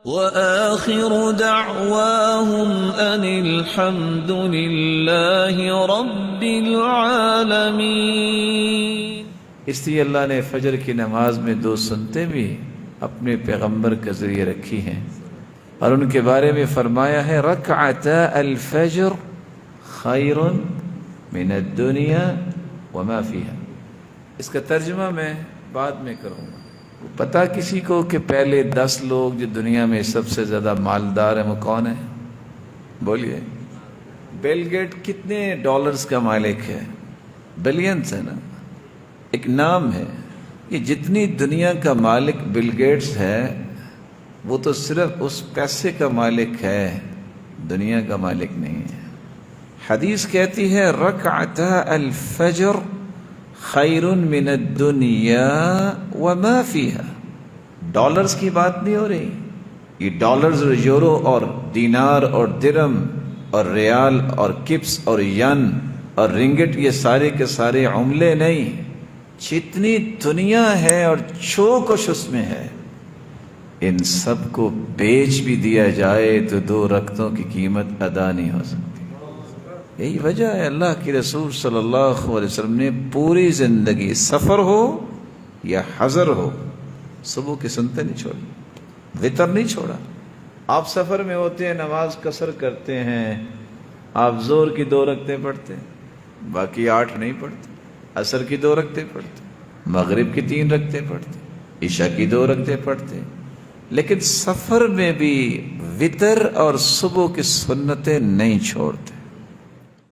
وآخر دعواهم أن الحمد لله رب العالمين۔ اس لیے اللہ نے فجر کی نماز میں دو سنتیں بھی اپنے پیغمبر کے ذریعے رکھی ہیں، اور ان کے بارے میں فرمایا ہے رکعتا الفجر خیر من الدنیا وما فیہا۔ اس کا ترجمہ میں بعد میں کروں گا۔ پتہ کسی کو کہ پہلے 10 لوگ جو دنیا میں سب سے زیادہ مالدار ہیں وہ کون ہیں؟ بولیے۔ بل گیٹ کتنے ڈالرز کا مالک ہے؟ بلینز ہے نا، ایک نام ہے۔ یہ جتنی دنیا کا مالک بل گیٹس ہے وہ تو صرف اس پیسے کا مالک ہے، دنیا کا مالک نہیں ہے۔ حدیث کہتی ہے رکعتا الفجر خیر من الدنیا وما فیہا۔ ڈالرز کی بات نہیں ہو رہی، یہ ڈالرز اور یورو اور دینار اور درم اور ریال اور کپس اور ین اور رنگٹ، یہ سارے کے سارے عملے نہیں، جتنی دنیا ہے اور جو کچھ اس میں ہے، ان سب کو بیچ بھی دیا جائے تو 2 رکعتوں کی قیمت ادا نہیں ہو سکتی۔ یہی وجہ ہے اللہ کے رسول صلی اللہ علیہ وسلم نے پوری زندگی سفر ہو یا حضر ہو صبح کی سنتیں نہیں چھوڑی، وتر نہیں چھوڑا۔ آپ سفر میں ہوتے ہیں، نماز قصر کرتے ہیں، آپ ظہر کی 2 رکعتیں پڑھتے ہیں، باقی 8 نہیں پڑھتے، عصر کی 2 رکعتیں پڑھتے، مغرب کی 3 رکعتیں پڑھتے، عشاء کی 2 رکعتیں پڑھتے، لیکن سفر میں بھی وتر اور صبح کی سنتیں نہیں چھوڑتے۔